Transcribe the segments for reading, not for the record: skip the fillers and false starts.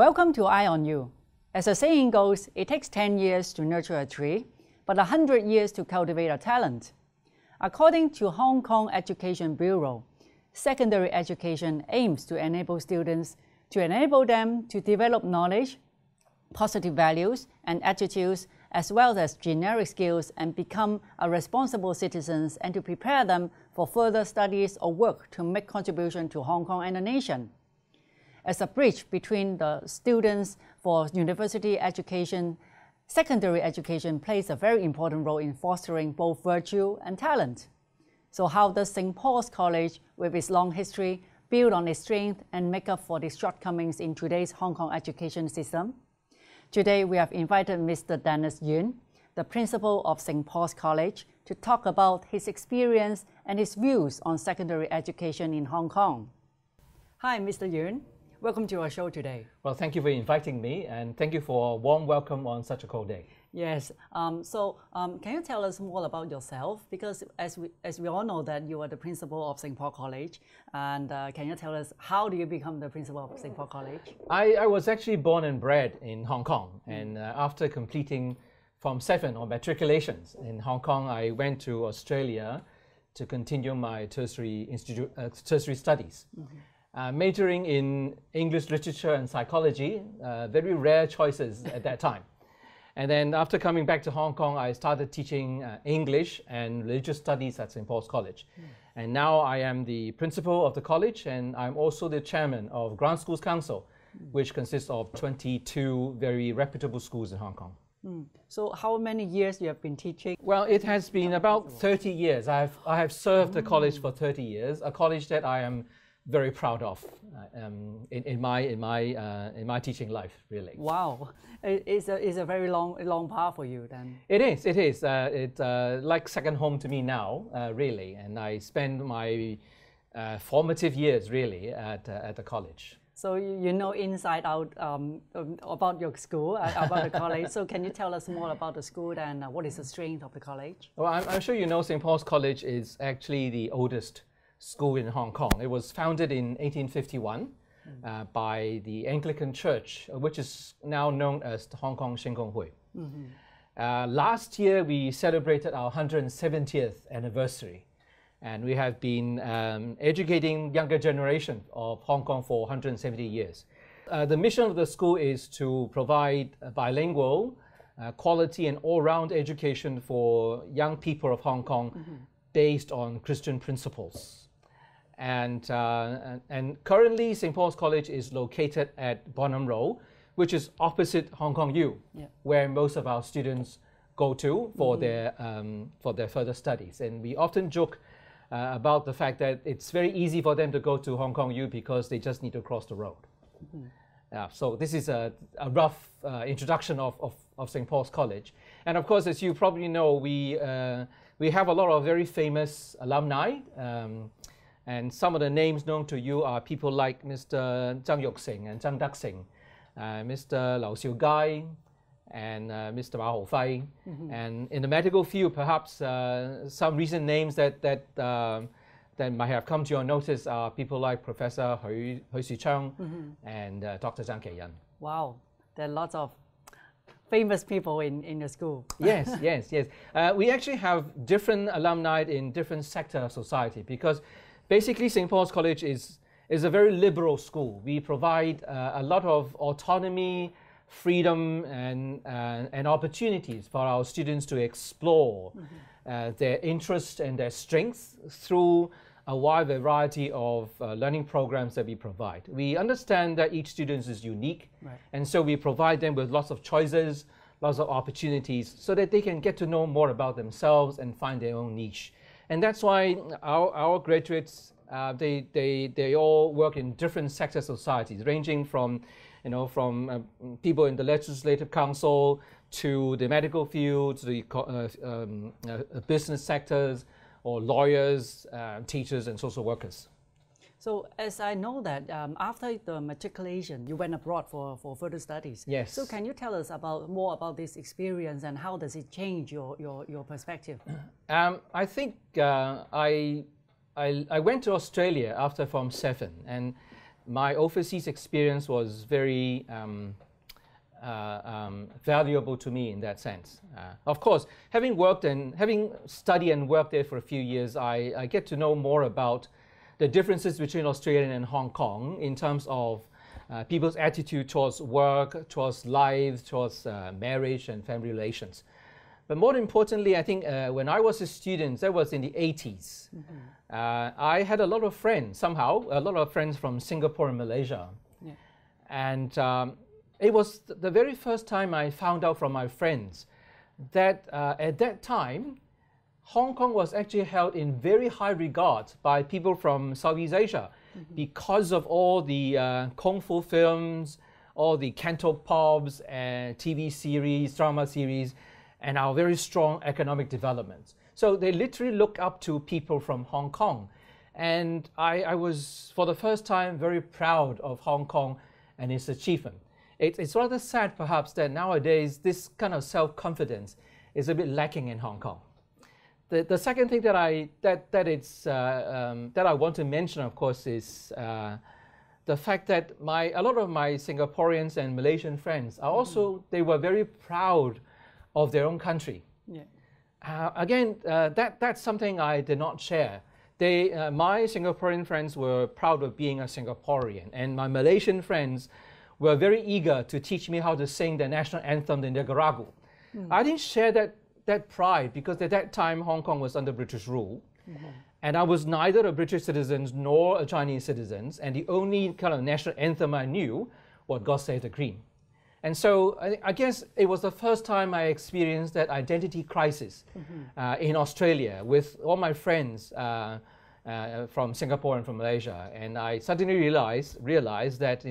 Welcome to Eye on You. As the saying goes, it takes 10 years to nurture a tree, but 100 years to cultivate a talent. According to Hong Kong Education Bureau, secondary education aims to enable students to develop knowledge, positive values and attitudes, as well as generic skills, and become a responsible citizens, and to prepare them for further studies or work to make contribution to Hong Kong and the nation. As a bridge between the students for university education, secondary education plays a very important role in fostering both virtue and talent. So how does St. Paul's College, with its long history, build on its strength and make up for the shortcomings in today's Hong Kong education system? Today, we have invited Mr. Dennis Yuen, the principal of St. Paul's College, to talk about his experience and his views on secondary education in Hong Kong. Hi, Mr. Yuen. Welcome to our show today. Well, thank you for inviting me, and thank you for a warm welcome on such a cold day. Yes. Can you tell us more about yourself? Because as we all know that you are the principal of St. Paul College, and can you tell us how do you become the principal of St. Paul College? I was actually born and bred in Hong Kong, and after completing Form 7 or matriculations in Hong Kong, I went to Australia to continue my tertiary studies. Majoring in English literature and psychology, very rare choices at that time. And then after coming back to Hong Kong, I started teaching English and religious studies at St. Paul's College. And now I am the principal of the college, and I'm also the chairman of Grant Schools Council, which consists of 22 very reputable schools in Hong Kong. So how many years you have been teaching? Well, it has been about 30 years. I have served the college for 30 years, a college that I am very proud of in my teaching life, really. Wow, it's a very long path for you then. It is. It's like second home to me now, really. And I spend my formative years really at the college. So you know inside out about your school, about the college. So can you tell us more about the school and what is the strength of the college? Well, I'm sure you know St. Paul's College is actually the oldest school in Hong Kong. It was founded in 1851 by the Anglican Church, which is now known as the Hong Kong Shin Kong Hui. Last year, we celebrated our 170th anniversary, and we have been educating younger generation of Hong Kong for 170 years. The mission of the school is to provide a bilingual, quality and all-round education for young people of Hong Kong based on Christian principles. And currently, St. Paul's College is located at Bonham Road, which is opposite Hong Kong U, where most of our students go to for their further studies. And we often joke about the fact that it's very easy for them to go to Hong Kong U because they just need to cross the road. So this is a rough introduction of St. Paul's College. And of course, as you probably know, we have a lot of very famous alumni. And some of the names known to you are people like Mr. Zhang Yuxing and Zhang Daxing, Mr. Lau Xiugai, and Mr. Ma Haofei. And in the medical field, perhaps some recent names that might have come to your notice are people like Professor Hui Sicheng and Dr. Zhang Keiyan. Wow, there are lots of famous people in the school. Yes. We actually have different alumni in different sectors of society, because basically St. Paul's College is a very liberal school. We provide a lot of autonomy, freedom, and opportunities for our students to explore their interests and their strengths through a wide variety of learning programs that we provide. We understand that each student is unique, and so we provide them with lots of choices, lots of opportunities, so that they can get to know more about themselves and find their own niche. And that's why our graduates, they all work in different sector societies, ranging from people in the legislative council to the medical field, to the business sectors, or lawyers, teachers, and social workers. So as I know that after the matriculation, you went abroad for further studies. Yes. So can you tell us more about this experience and how does it change your perspective? I think I went to Australia after Form 7, and my overseas experience was very valuable to me in that sense. Of course, having studied and worked there for a few years, I get to know more about the differences between Australia and Hong Kong in terms of people's attitude towards work, towards life, towards marriage and family relations. But more importantly, I think when I was a student, that was in the 80s, I had a lot of friends, from Singapore and Malaysia. Yeah. And it was the very first time I found out from my friends that at that time, Hong Kong was actually held in very high regard by people from Southeast Asia because of all the Kung Fu films, all the Cantopop's and TV series, drama series, and our very strong economic developments. So they literally look up to people from Hong Kong. And I was, for the first time, very proud of Hong Kong and its achievement. It's rather sad, perhaps, that nowadays this kind of self-confidence is a bit lacking in Hong Kong. The second thing that I want to mention, of course, is the fact that a lot of my Singaporeans and Malaysian friends are also, they were very proud of their own country. Yeah. Again, that's something I did not share. My Singaporean friends were proud of being a Singaporean, and my Malaysian friends were very eager to teach me how to sing the national anthem, the Negaragu. I didn't share that pride because at that time Hong Kong was under British rule, and I was neither a British citizen nor a Chinese citizen, and the only kind of national anthem I knew was God Save the Queen. And so I guess it was the first time I experienced that identity crisis in Australia with all my friends from Singapore and from Malaysia, and I suddenly realized that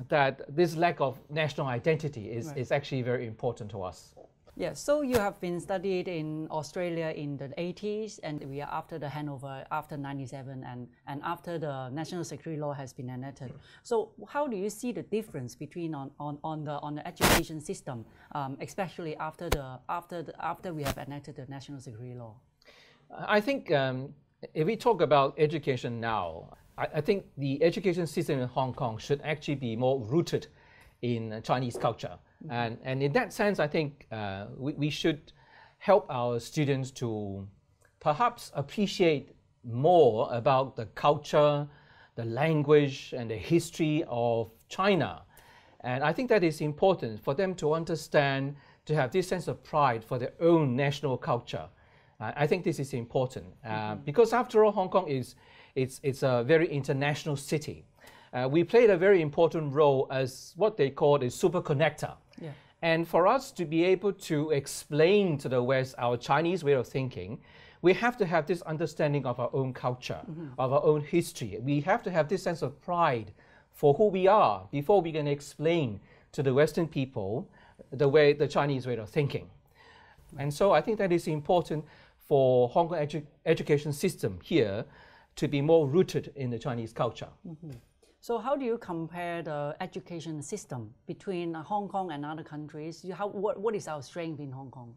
that this lack of national identity is actually very important to us. Yes, so you have been studied in Australia in the 80s, and we are after the handover, after 97, and after the national security law has been enacted. So how do you see the difference between on the education system, especially after we have enacted the national security law? I think if we talk about education now, I think the education system in Hong Kong should actually be more rooted in Chinese culture. And in that sense, I think we should help our students to perhaps appreciate more about the culture, the language, and the history of China. And I think that is important for them to understand, to have this sense of pride for their own national culture. I think this is important because after all, Hong Kong it's a very international city. We played a very important role as what they call a super connector. Yeah. And for us to be able to explain to the West our Chinese way of thinking, we have to have this understanding of our own culture, of our own history. We have to have this sense of pride for who we are before we can explain to the Western people the Chinese way of thinking. And so I think that is important for Hong Kong education system here to be more rooted in the Chinese culture. So how do you compare the education system between Hong Kong and other countries? What is our strength in Hong Kong?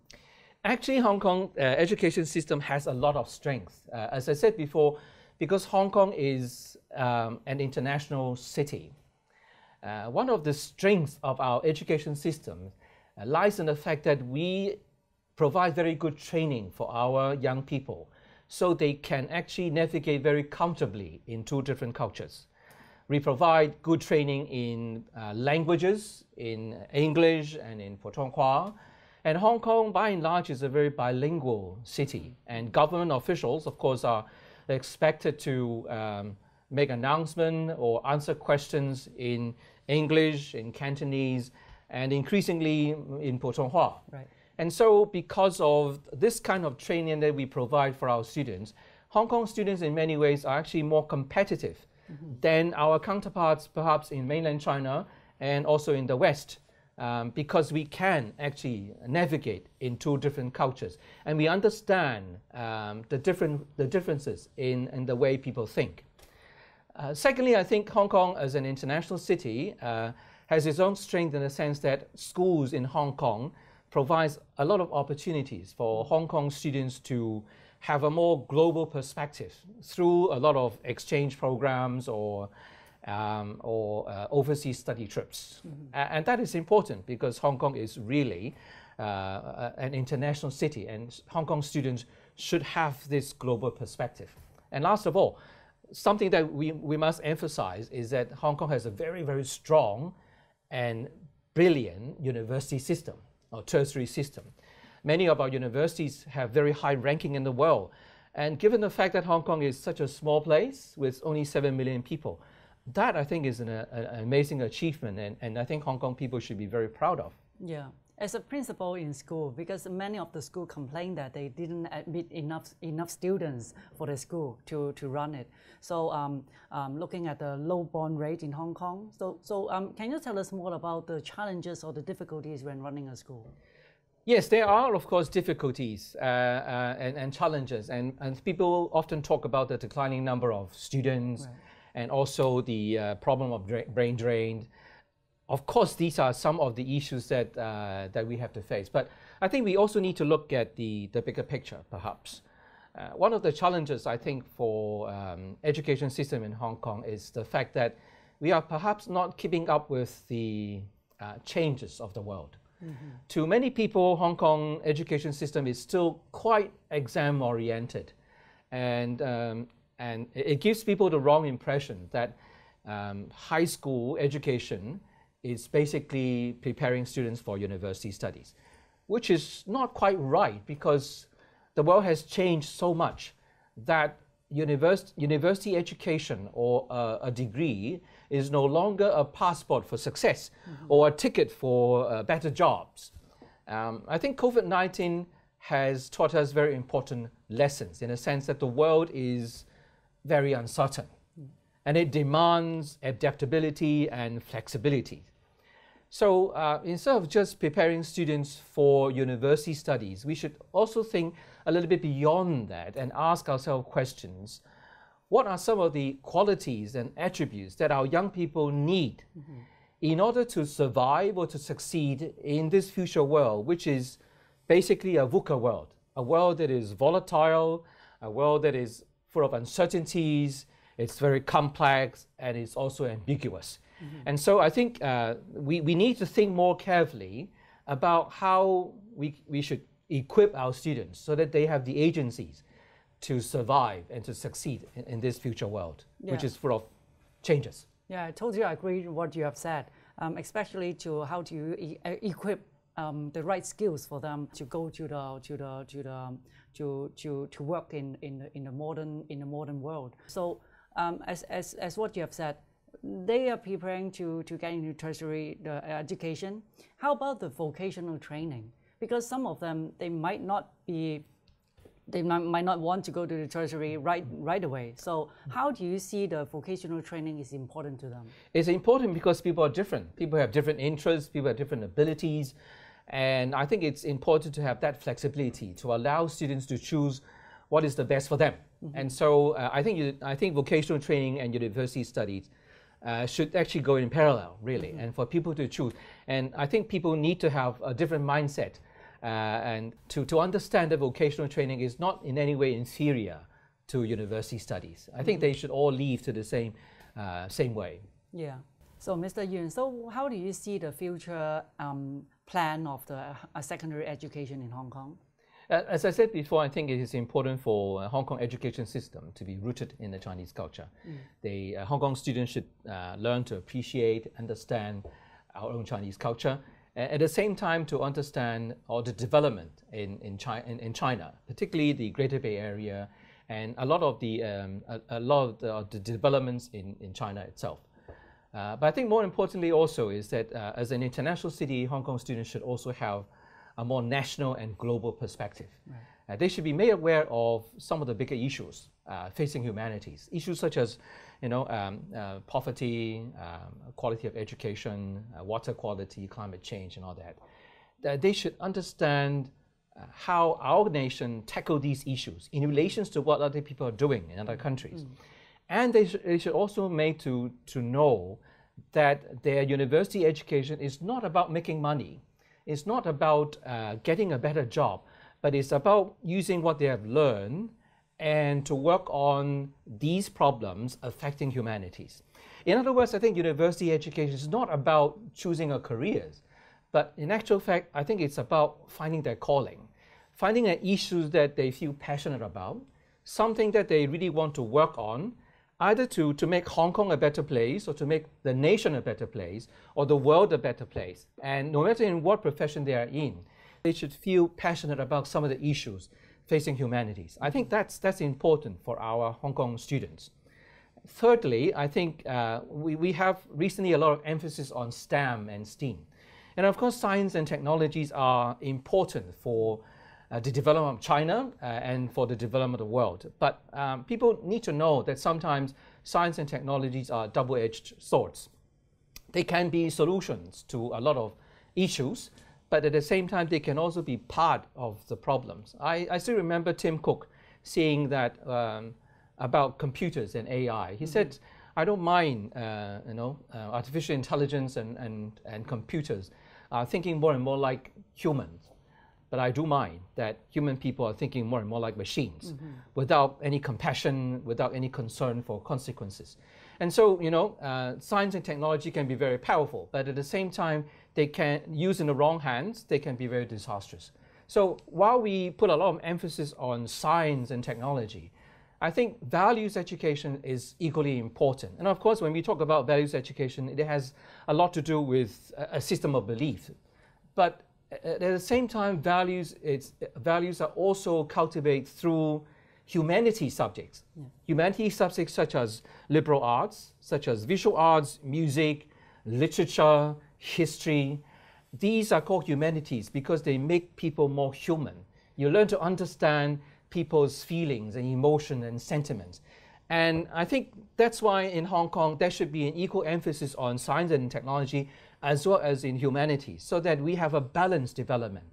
Actually, Hong Kong education system has a lot of strength. As I said before, because Hong Kong is an international city, one of the strengths of our education system lies in the fact that we provide very good training for our young people so they can actually navigate very comfortably in two different cultures. We provide good training in languages, in English and in Putonghua. And Hong Kong, by and large, is a very bilingual city. And government officials, of course, are expected to make announcements or answer questions in English, in Cantonese, and increasingly in Putonghua. Right. And so because of this kind of training that we provide for our students, Hong Kong students in many ways are actually more competitive than our counterparts perhaps in mainland China and also in the West, because we can actually navigate in two different cultures and we understand the differences in the way people think. Secondly, I think Hong Kong as an international city has its own strength in the sense that schools in Hong Kong provides a lot of opportunities for Hong Kong students to have a more global perspective through a lot of exchange programs or overseas study trips. And that is important because Hong Kong is really an international city, and Hong Kong students should have this global perspective. And last of all, something that we must emphasize is that Hong Kong has a very, very strong and brilliant university system or tertiary system. Many of our universities have very high ranking in the world. And given the fact that Hong Kong is such a small place with only 7 million people, that I think is an amazing achievement, and I think Hong Kong people should be very proud of. Yeah. As a principal in school, because many of the school complain that they didn't admit enough students for the school to run it. So looking at the low born rate in Hong Kong, can you tell us more about the challenges or the difficulties when running a school? Yes, there are, of course, difficulties and challenges, and people often talk about the declining number of students, right, and also the problem of brain drain. Of course, these are some of the issues that we have to face. But I think we also need to look at the bigger picture, perhaps. One of the challenges, I think, for education system in Hong Kong is the fact that we are perhaps not keeping up with the changes of the world. To many people, Hong Kong education system is still quite exam-oriented. And it gives people the wrong impression that high school education is basically preparing students for university studies, which is not quite right because the world has changed so much that university education or a degree is no longer a passport for success or a ticket for better jobs. I think COVID-19 has taught us very important lessons in a sense that the world is very uncertain and it demands adaptability and flexibility. So instead of just preparing students for university studies, we should also think a little bit beyond that and ask ourselves questions. What are some of the qualities and attributes that our young people need in order to survive or to succeed in this future world, which is basically a VUCA world, a world that is volatile, a world that is full of uncertainties, it's very complex, and it's also ambiguous. And so I think we need to think more carefully about how we should equip our students so that they have the agencies to survive and to succeed in this future world, which is full of changes. Yeah, I totally agree with what you have said, especially to how to equip the right skills for them to go to work in the modern world. So as what you have said, they are preparing to get into tertiary education. How about the vocational training? Because some of them, they might not want to go to the tertiary right away. So how do you see the vocational training is important to them? It's important because people are different. People have different interests, people have different abilities. And I think it's important to have that flexibility to allow students to choose what is the best for them. And so I think vocational training and university studies should actually go in parallel, really, and for people to choose. And I think people need to have a different mindset and to understand that vocational training is not in any way inferior to university studies. I think they should all lead to the same way. Yeah. So Mr. Yuen, so how do you see the future plan of the secondary education in Hong Kong? As I said before, I think it is important for Hong Kong education system to be rooted in the Chinese culture. The Hong Kong students should learn to appreciate, understand our own Chinese culture, and at the same time to understand all the development in China, particularly the Greater Bay Area, and a lot of the developments in China itself. But I think more importantly also is that as an international city, Hong Kong students should also have a more national and global perspective. Right. They should be made aware of some of the bigger issues facing humanities. Issues such as, poverty, quality of education, water quality, climate change, and all that. They should understand how our nation tackle these issues in relation to what other people are doing in other countries. And they should also make to know that their university education is not about making money. It's not about getting a better job, but it's about using what they have learned and to work on these problems affecting humanities. In other words, I think university education is not about choosing a career, but in actual fact, I think it's about finding their calling, finding an issue that they feel passionate about, something that they really want to work on, either to make Hong Kong a better place or to make the nation a better place or the world a better place. And no matter in what profession they are in, they should feel passionate about some of the issues facing humanities. I think that's important for our Hong Kong students. Thirdly, I think we have recently a lot of emphasis on STEM and STEAM. And of course, science and technologies are important for the development of China and for the development of the world. But people need to know that sometimes science and technologies are double-edged swords. They can be solutions to a lot of issues, but at the same time, they can also be part of the problems. I still remember Tim Cook saying that about computers and AI. He said, I don't mind artificial intelligence and computers thinking more and more like humans. But I do mind that human people are thinking more and more like machines, without any compassion, without any concern for consequences. And so, science and technology can be very powerful, but at the same time, they can use in the wrong hands, they can be very disastrous. So while we put a lot of emphasis on science and technology, I think values education is equally important. And of course, when we talk about values education, it has a lot to do with a system of belief. But at the same time, values are also cultivated through humanity subjects. Yeah. Humanity subjects such as liberal arts, such as visual arts, music, literature, history. These are called humanities because they make people more human. You learn to understand people's feelings and emotion and sentiments. And I think that's why in Hong Kong there should be an equal emphasis on science and technology as well as in humanities, so that we have a balanced development.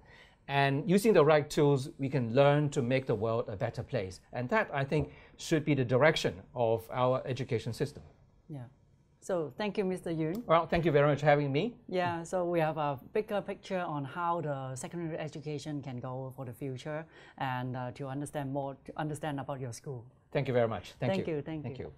And using the right tools, we can learn to make the world a better place. And that, I think, should be the direction of our education system. Yeah. So thank you, Mr. Yuen. Well, thank you very much for having me. Yeah, so we have a bigger picture on how the secondary education can go for the future and to understand about your school. Thank you very much. Thank you.